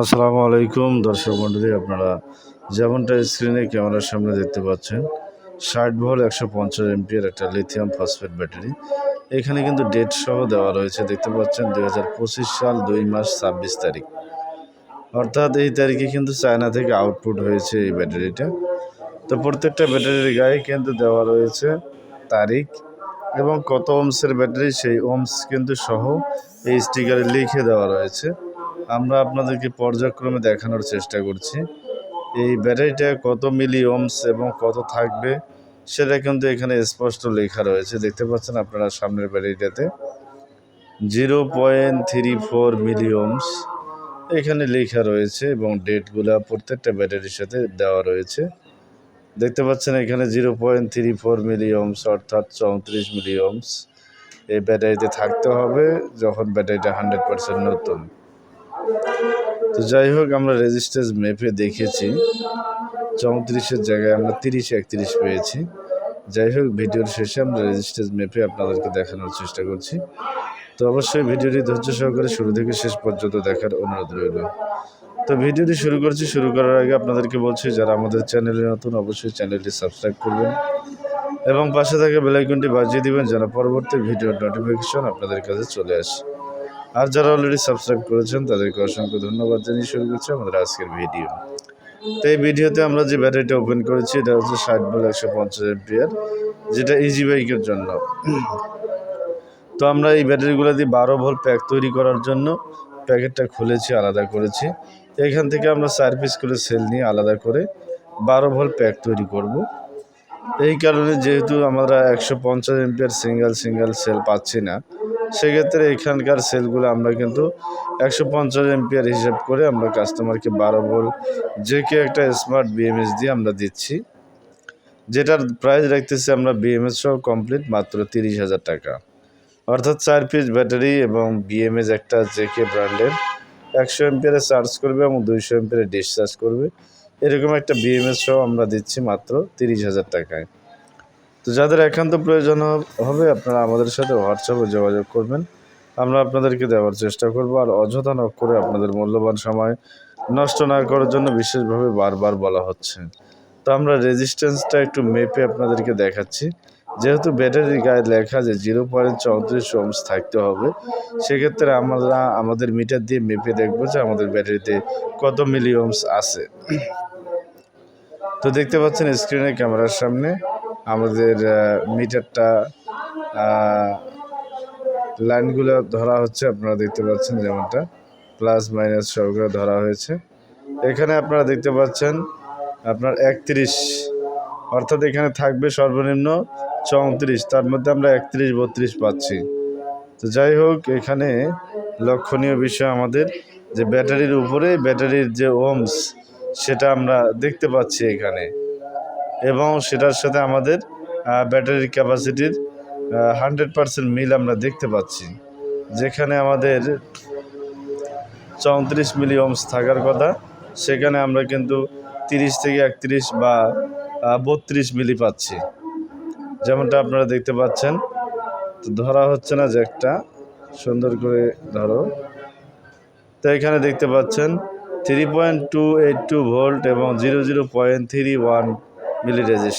আসসালামু আলাইকুম দর্শক মণ্ডলী, আপনারা যেমনটা স্ক্রিনে ক্যামেরার সামনে দেখতে পাচ্ছেন 60 ভোল্ট 150 এমপিয়ার একটা লিথিয়াম ফসফেট ব্যাটারি। এখানে কিন্তু ডেট সহ দেওয়া রয়েছে, দেখতে পাচ্ছেন 2025 সাল 2 মাস 26 তারিখ, অর্থাৎ এই তারিখে কিন্তু চায়না থেকে আউটপুট হয়েছে এই ব্যাটারিটা। তো প্রত্যেকটা ব্যাটারির গায়ে কিন্তু দেওয়া রয়েছে তারিখ এবং কত ওমসের ব্যাটারি সেই ওমস কিন্তু সহ এই স্টিকারে লিখে দেওয়া রয়েছে। আমরা আপনাদেরকে পর্যায়ক্রমে দেখানোর চেষ্টা করছি এই ব্যাটারিটা কত মিলি ওমস এবং কত থাকবে সেটা কিন্তু এখানে স্পষ্ট লেখা রয়েছে। দেখতে পাচ্ছেন আপনারা সামনের ব্যাটারিটাতে 0.34 মিলি ওমস এখানে লেখা রয়েছে এবং ডেটগুলো প্রত্যেকটা ব্যাটারির সাথে দেওয়া রয়েছে। দেখতে পাচ্ছেন এখানে 0.34 মিলি ওমস অর্থাৎ 34 মিলি ওমস এই ব্যাটারিতে থাকতে হবে যখন ব্যাটারিটা 100% নতুন। তো যাই হোক, আমরা রেজিস্ট্যান্স মেপে দেখেছি 34-এর জায়গায় আমরা 30-31 পেয়েছি। যাই হোক, ভিডিওর শেষে আমরা রেজিস্ট্যান্স মেপে আপনাদেরকে দেখানোর চেষ্টা করছি। তো অবশ্যই ভিডিওটি ধৈর্য সহকারে শুরু থেকে শেষ পর্যন্ত দেখার অনুরোধ রইল। তো ভিডিওটি শুরু করছি। শুরু করার আগে আপনাদেরকে বলছি, যারা আমাদের চ্যানেলে নতুন অবশ্যই চ্যানেলটি সাবস্ক্রাইব করবেন এবং পাশে থাকা বেল আইকনটি বাজিয়ে দিবেন যেন পরবর্তী ভিডিওর নোটিফিকেশন আপনাদের কাছে চলে আসে। আর যারা অলরেডি সাবস্ক্রাইব করেছেন তাদেরকে অসংখ্য ধন্যবাদ জানিয়ে শুরু করছি আমাদের আজকের ভিডিও। তো এই ভিডিওতে আমরা যে ব্যাটারিটা ওপেন করেছি এটা হচ্ছে 60 ভোল্ট 150 এমপিয়ার, যেটা ইজি বাইকের জন্য। তো আমরা এই ব্যাটারিগুলো দিয়ে 12 ভোল্ট প্যাক তৈরি করার জন্য প্যাকেটটা খুলেছি, আলাদা করেছি। এখান থেকে আমরা 4 পিস করে সেল নিয়ে আলাদা করে 12 ভোল্ট প্যাক তৈরি করব। এই কারণে যেহেতু আমরা 150 এমপিয়ার সিঙ্গেল সেল পাচ্ছি না, সেক্ষেত্রে এখানকার সেলগুলো আমরা কিন্তু 150 এমপিয়ার হিসাব করে আমরা কাস্টমারকে 12 ভোল্ট জেকে একটা স্মার্ট বিএমএস দিয়ে আমরা দিচ্ছি, যেটার প্রাইস রাখতেছি আমরা বিএমএস সহ কমপ্লিট মাত্র 30,000 টাকা। অর্থাৎ 4 পিস ব্যাটারি এবং বিএমএস একটা জেকে ব্র্যান্ডের 100 এমপিয়ারে চার্জ করবে এবং 200 এমপিয়ারে ডিসচার্জ করবে, এরকম একটা বিএমএস সহ আমরা দিচ্ছি মাত্র 30,000 টাকায়। তো যাদের একান্ত প্রয়োজন হবে আপনারা আমাদের সাথে হোয়াটসঅ্যাপে যোগাযোগ করবেন, আমরা আপনাদেরকে দেওয়ার চেষ্টা করব। আর অযথা নক করে আপনাদের মূল্যবান সময় নষ্ট না করার জন্য বিশেষভাবে বারবার বলা হচ্ছে। তো আমরা রেজিস্ট্যান্সটা একটু মেপে আপনাদেরকে দেখাচ্ছি। যেহেতু ব্যাটারির গায়ে লেখা যে 0.34 ওমস থাকতে হবে, সেক্ষেত্রে আমরা আমাদের মিটার দিয়ে মেপে দেখব যে আমাদের ব্যাটারিতে কত মিলি ওমস আছে। তো দেখতে পাচ্ছেন স্ক্রিনে ক্যামেরার সামনে আমাদের মিটারটা লাইনগুলো ধরা হচ্ছে, আপনারা দেখতে পাচ্ছেন যেমনটা প্লাস মাইনাস সহকারে ধরা হয়েছে। এখানে আপনারা দেখতে পাচ্ছেন আপনার 31, অর্থাৎ এখানে থাকবে সর্বনিম্ন 34, তার মধ্যে আমরা 31-32 পাচ্ছি। তো যাই হোক, এখানে লক্ষণীয় বিষয় আমাদের যে ব্যাটারির উপরে ব্যাটারির যে ওমস সেটা আমরা দেখতে পাচ্ছি এখানে, এবং সেটার সাথে আমাদের ব্যাটারির ক্যাপাসিটির 100% মিল আমরা দেখতে পাচ্ছি। যেখানে আমাদের 34 মিলি ওমস থাকার কথা, সেখানে আমরা কিন্তু 30 থেকে 31 বা 32 মিলি পাচ্ছি, যেমনটা আপনারা দেখতে পাচ্ছেন। তো ধরা হচ্ছে না, যে একটা সুন্দর করে ধরো। তো এখানে দেখতে পাচ্ছেন 3.282 ভোল্ট এবং 00.31 মিলি রেজিস্ট্যান্স।